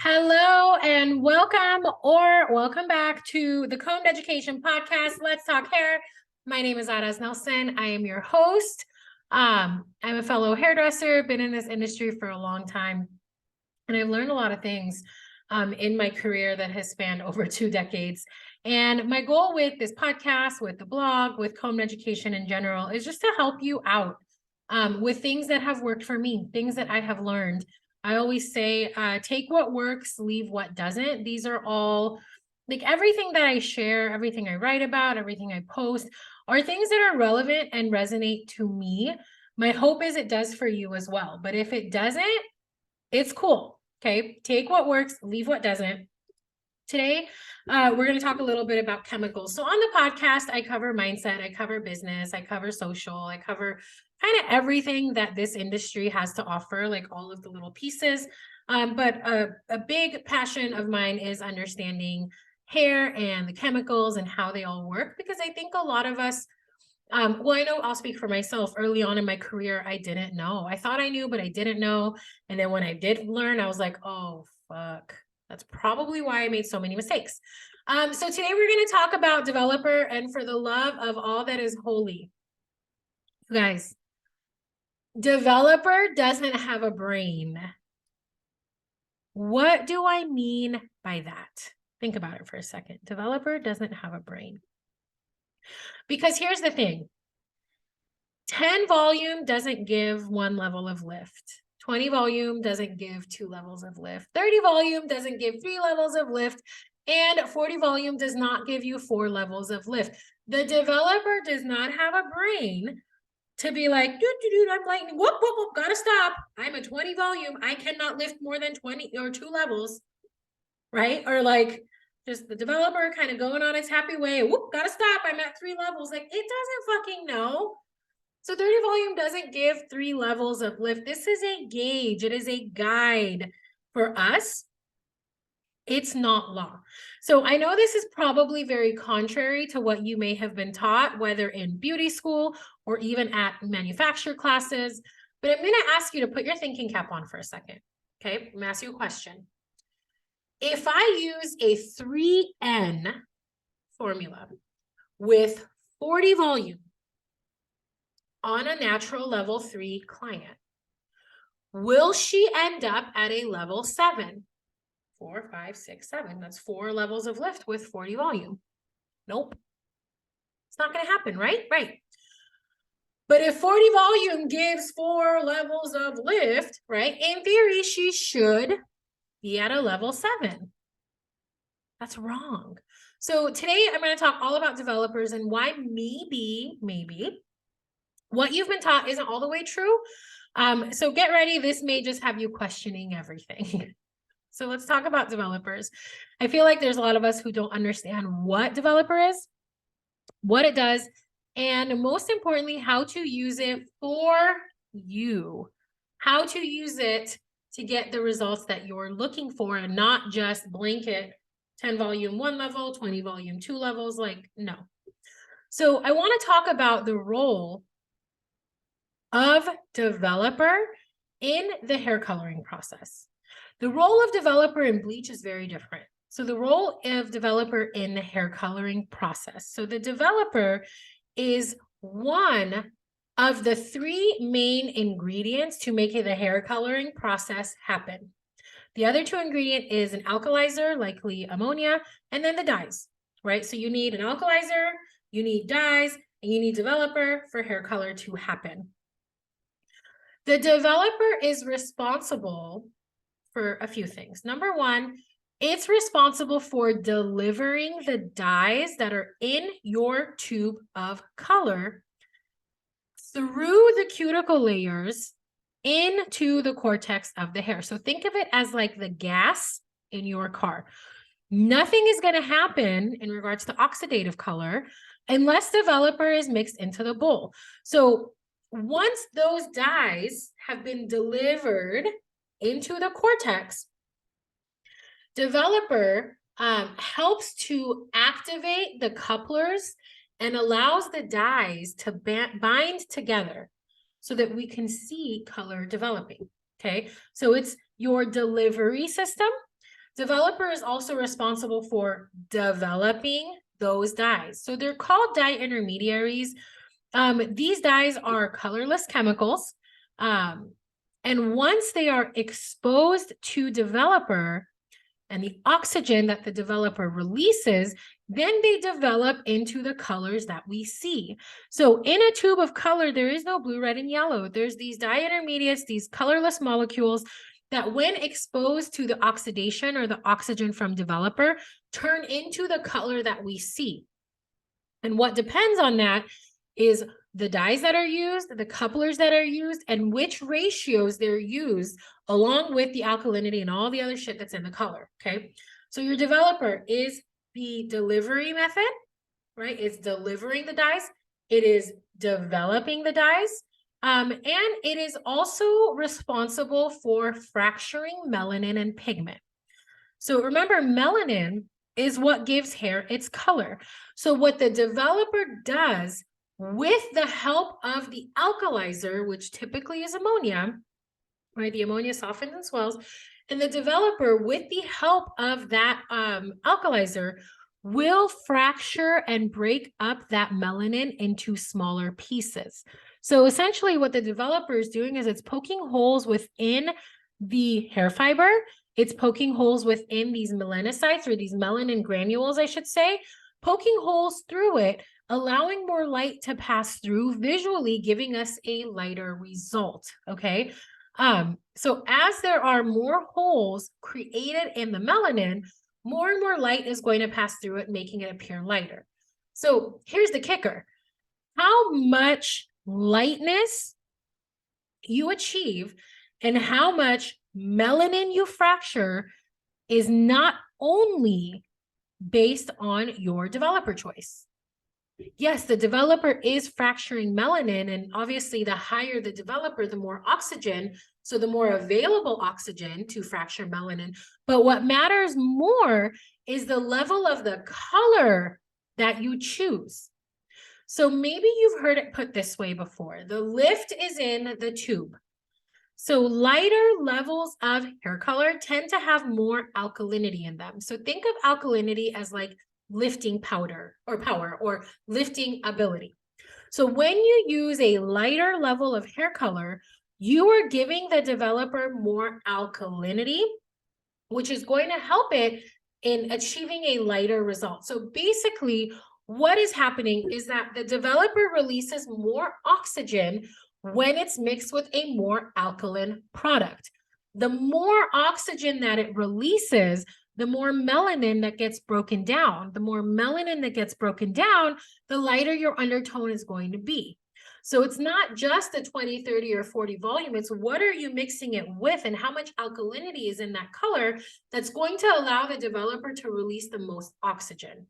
Hello and welcome back to the Combed Education Podcast. Let's Talk Hair. My name is Aras Nelson. I am your host. I'm a fellow hairdresser, been in this industry for a long time, and I've learned a lot of things in my career that has spanned over 2 decades. And my goal with this podcast, with the blog, with Combed Education in general, is just to help you out with things that have worked for me, things that I have learned. I always say, take what works, leave what doesn't. These are all, like, everything that I share, everything I write about, everything I post are things that are relevant and resonate to me. My hope is it does for you as well. But if it doesn't, it's cool. Okay. Take what works, leave what doesn't. Today, we're going to talk a little bit about chemicals. So on the podcast, I cover mindset, I cover business, I cover social, I cover kind of everything that this industry has to offer, like all of the little pieces. But a big passion of mine is understanding hair and the chemicals and how they all work, because I think a lot of us, well, I know I'll speak for myself. Early on in my career, I didn't know. I thought I knew, but I didn't know. And then when I did learn, I was like, oh, fuck. That's probably why I made so many mistakes. So today we're going to talk about developer and for the love of all that is holy. You guys, developer doesn't have a brain. What do I mean by that? Think about it for a second. Developer doesn't have a brain. Because here's the thing. 10 volume doesn't give 1 level of lift. 20 volume doesn't give 2 levels of lift. 30 volume doesn't give 3 levels of lift. And 40 volume does not give you 4 levels of lift. The developer does not have a brain to be like, I'm lightning, whoop, whoop, whoop, gotta stop. I'm a 20 volume. I cannot lift more than 20 or 2 levels, right? Or like just the developer kind of going on its happy way. Whoop, gotta stop. I'm at 3 levels. Like, it doesn't fucking know. So 30 volume doesn't give 3 levels of lift. This is a gauge. It is a guide for us. It's not law. So I know this is probably very contrary to what you may have been taught, whether in beauty school or even at manufacture classes. But I'm going to ask you to put your thinking cap on for a second. Okay, I'm going to ask you a question. If I use a 3N formula with 40 volume, on a natural level 3 client, will she end up at a level 7? 4, 5, 6, 7. That's 4 levels of lift with 40 volume. Nope. It's not going to happen, right? Right. But if 40 volume gives 4 levels of lift, right, in theory, she should be at a level 7. That's wrong. So today I'm going to talk all about developers and why maybe what you've been taught isn't all the way true. So get ready. This may just have you questioning everything. So let's talk about developers. I feel like there's a lot of us who don't understand what developer is, what it does, and most importantly, how to use it for you, how to use it to get the results that you're looking for and not just blanket 10 volume 1 level, 20 volume 2 levels, like, no. So I want to talk about the role of developer in the hair coloring process. The role of developer in bleach is very different. So the role of developer in the hair coloring process. So the developer is one of the 3 main ingredients to make the hair coloring process happen. The other 2 ingredients is an alkalizer, likely ammonia, and then the dyes, right? So you need an alkalizer, you need dyes, and you need developer for hair color to happen. The developer is responsible for a few things. Number 1, it's responsible for delivering the dyes that are in your tube of color through the cuticle layers into the cortex of the hair. So think of it as like the gas in your car. Nothing is going to happen in regards to oxidative color unless developer is mixed into the bowl. So once those dyes have been delivered into the cortex, developer helps to activate the couplers and allows the dyes to bind together so that we can see color developing. Okay, so it's your delivery system. Developer is also responsible for developing those dyes. So they're called dye intermediaries. These dyes are colorless chemicals. And once they are exposed to developer and the oxygen that the developer releases, then they develop into the colors that we see. So in a tube of color, there is no blue, red, and yellow. There's these dye intermediates, these colorless molecules that when exposed to the oxidation or the oxygen from developer, turn into the color that we see. And what depends on that is the dyes that are used, the couplers that are used, and which ratios they're used, along with the alkalinity and all the other shit that's in the color, okay? So your developer is the delivery method, right? It's delivering the dyes. It is developing the dyes. And it is also responsible for fracturing melanin and pigment. So remember, melanin is what gives hair its color. So what the developer does with the help of the alkalizer, which typically is ammonia, right? The ammonia softens and swells, and the developer, with the help of that alkalizer, will fracture and break up that melanin into smaller pieces. So essentially what the developer is doing is it's poking holes within the hair fiber. It's poking holes within these melanocytes, or these melanin granules, I should say, poking holes through it, allowing more light to pass through, visually giving us a lighter result, okay? So as there are more holes created in the melanin, more and more light is going to pass through it, making it appear lighter. So here's the kicker. How much lightness you achieve and how much melanin you fracture is not only based on your developer choice. Yes, the developer is fracturing melanin, and obviously the higher the developer, the more oxygen, so the more available oxygen to fracture melanin. But what matters more is the level of the color that you choose. So maybe you've heard it put this way before. The lift is in the tube. So lighter levels of hair color tend to have more alkalinity in them. So think of alkalinity as like lifting powder or power or lifting ability. So when you use a lighter level of hair color, you are giving the developer more alkalinity, which is going to help it in achieving a lighter result. So basically, what is happening is that the developer releases more oxygen when it's mixed with a more alkaline product. The more oxygen that it releases, the more melanin that gets broken down. The more melanin that gets broken down, the lighter your undertone is going to be. So it's not just the 20, 30, or 40 volume. It's what are you mixing it with and how much alkalinity is in that color that's going to allow the developer to release the most oxygen.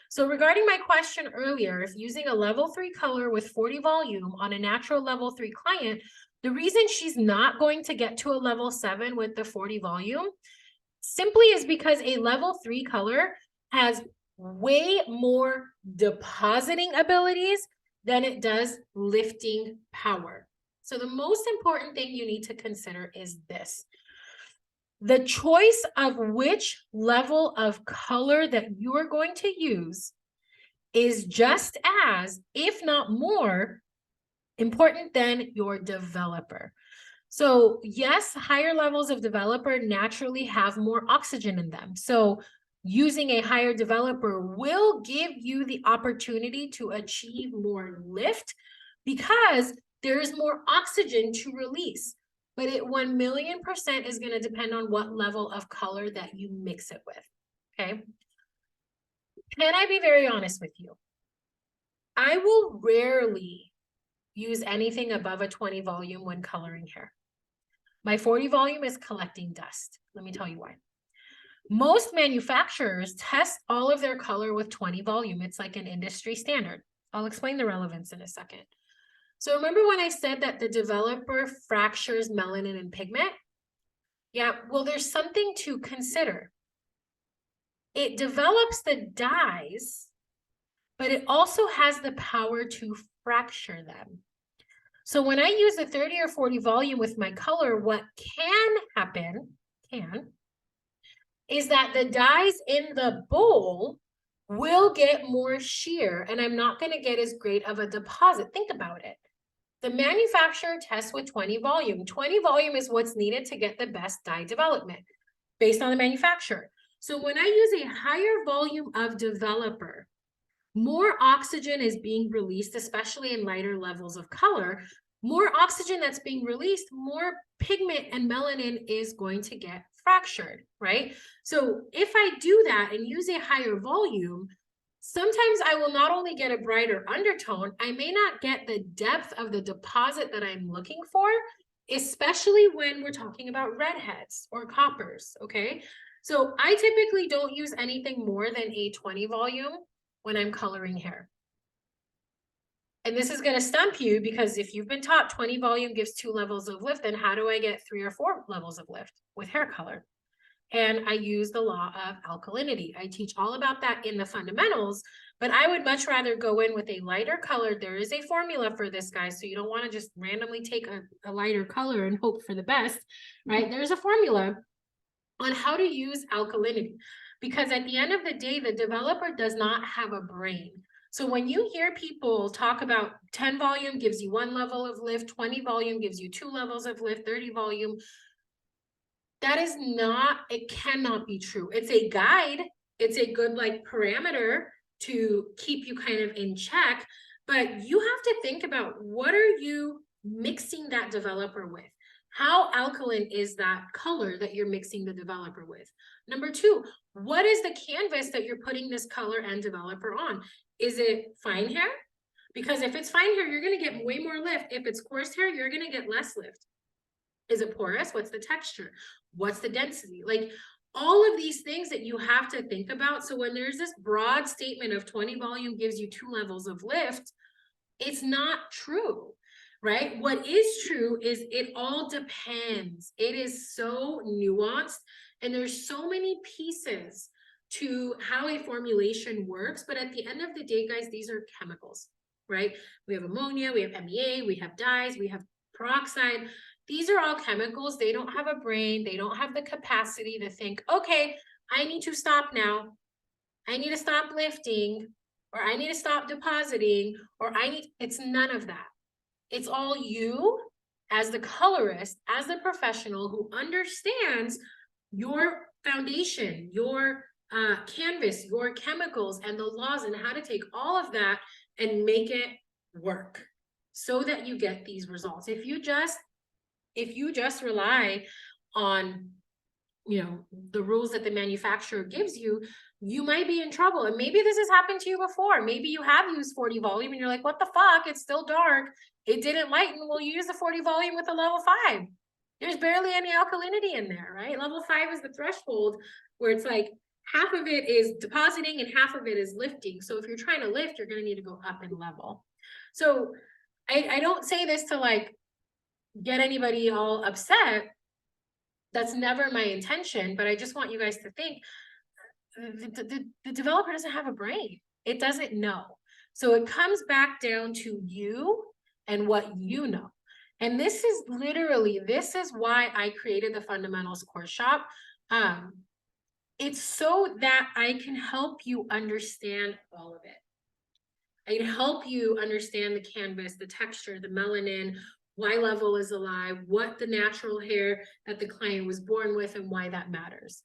So regarding my question earlier, if using a level 3 color with 40 volume on a natural level 3 client, the reason she's not going to get to a level 7 with the 40 volume simply is because a level 3 color has way more depositing abilities than it does lifting power. So the most important thing you need to consider is this. The choice of which level of color that you are going to use is just as, if not more, important than your developer. So yes, higher levels of developer naturally have more oxygen in them. So using a higher developer will give you the opportunity to achieve more lift because there is more oxygen to release. But it 1,000,000% is going to depend on what level of color that you mix it with, okay? Can I be very honest with you? I will rarely use anything above a 20 volume when coloring hair. My 40 volume is collecting dust. Let me tell you why. Most manufacturers test all of their color with 20 volume. It's like an industry standard. I'll explain the relevance in a second. So remember when I said that the developer fractures melanin and pigment? Yeah, well, there's something to consider. It develops the dyes, but it also has the power to fracture them. So when I use a 30 or 40 volume with my color, what can happen, is that the dyes in the bowl will get more sheer, and I'm not going to get as great of a deposit. Think about it. The manufacturer tests with 20 volume. 20 volume is what's needed to get the best dye development based on the manufacturer. So when I use a higher volume of developer, more oxygen is being released, especially in lighter levels of color. More oxygen that's being released, more pigment and melanin is going to get fractured, right? So if I do that and use a higher volume, sometimes I will not only get a brighter undertone, I may not get the depth of the deposit that I'm looking for, especially when we're talking about redheads or coppers, okay? So I typically don't use anything more than a 20 volume when I'm coloring hair. And this is going to stump you, because if you've been taught 20 volume gives 2 levels of lift, then how do I get 3 or 4 levels of lift with hair color? And I use the law of alkalinity. I teach all about that in the fundamentals, but I would much rather go in with a lighter color. There is a formula for this, guys, so you don't want to just randomly take a lighter color and hope for the best, right? There's a formula on how to use alkalinity, because at the end of the day, the developer does not have a brain. So when you hear people talk about 10 volume gives you 1 level of lift, 20 volume gives you 2 levels of lift, 30 volume, that is not, it cannot be true. It's a guide. It's a good like parameter to keep you kind of in check, but you have to think about, what are you mixing that developer with? How alkaline is that color that you're mixing the developer with? Number 2, what is the canvas that you're putting this color and developer on? Is it fine hair? Because if it's fine hair, you're going to get way more lift. If it's coarse hair, you're going to get less lift. Is it porous? What's the texture? What's the density? Like all of these things that you have to think about. So when there's this broad statement of 20 volume gives you 2 levels of lift, it's not true, right? What is true is it all depends. It is so nuanced, and there's so many pieces to how a formulation works. But at the end of the day, guys, these are chemicals, right? We have ammonia, we have MEA, we have dyes, we have peroxide. These are all chemicals. They don't have a brain. They don't have the capacity to think, okay, I need to stop now. I need to stop lifting, or I need to stop depositing, or it's none of that. It's all you as the colorist, as the professional who understands your foundation, your canvas, your chemicals, and the laws, and how to take all of that and make it work so that you get these results. If you just rely on, the rules that the manufacturer gives you, you might be in trouble. And maybe this has happened to you before. Maybe you have used 40 volume and you're like, what the fuck? It's still dark. It didn't lighten. Well, you use the 40 volume with a level 5. There's barely any alkalinity in there, right? Level 5 is the threshold where it's like half of it is depositing and half of it is lifting. So if you're trying to lift, you're going to need to go up in level. So I don't say this to like get anybody all upset. That's never my intention, but I just want you guys to think the developer doesn't have a brain. It doesn't know. So it comes back down to you and what you know. And this is why I created the Fundamentals Course Shop. It's so that I can help you understand all of it. I can help you understand the canvas, the texture, the melanin, why level is alive, what the natural hair that the client was born with, and why that matters.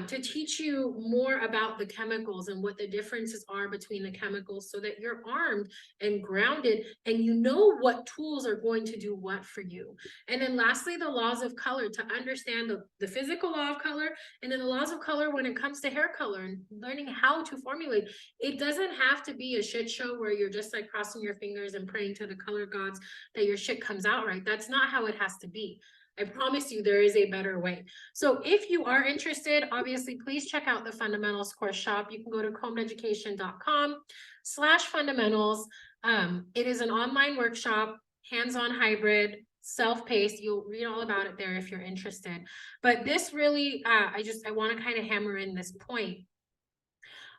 To teach you more about the chemicals and what the differences are between the chemicals, so that you're armed and grounded and you know what tools are going to do what for you. And then lastly, the laws of color, to understand the physical law of color, and then the laws of color when it comes to hair color and learning how to formulate. It doesn't have to be a shit show where you're just like crossing your fingers and praying to the color gods that your shit comes out right. That's not how it has to be. I promise you there is a better way. So if you are interested, obviously, please check out the Fundamentals Course Shop. You can go to combeducation.com/fundamentals. It is an online workshop, hands-on hybrid, self-paced. You'll read all about it there if you're interested. But this really, I want to kind of hammer in this point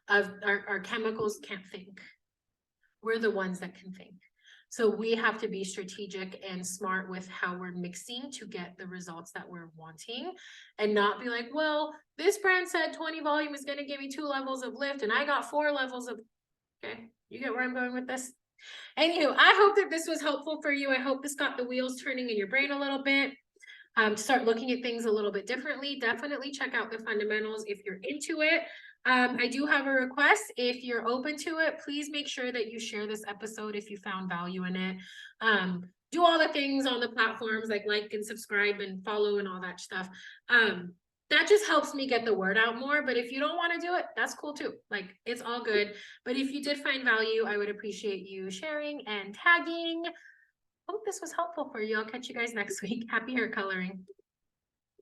of our chemicals can't think. We're the ones that can think. So we have to be strategic and smart with how we're mixing to get the results that we're wanting, and not be like, well, this brand said 20 volume is going to give me 2 levels of lift and I got 4 levels of, okay, you get where I'm going with this? Anywho, I hope that this was helpful for you. I hope this got the wheels turning in your brain a little bit. Start looking at things a little bit differently. Definitely check out the fundamentals if you're into it. I do have a request. If you're open to it, please make sure that you share this episode if you found value in it. Do all the things on the platforms like and subscribe and follow and all that stuff. That just helps me get the word out more. But if you don't want to do it, that's cool too. Like, it's all good. But if you did find value, I would appreciate you sharing and tagging. Hope this was helpful for you. I'll catch you guys next week. Happy hair coloring.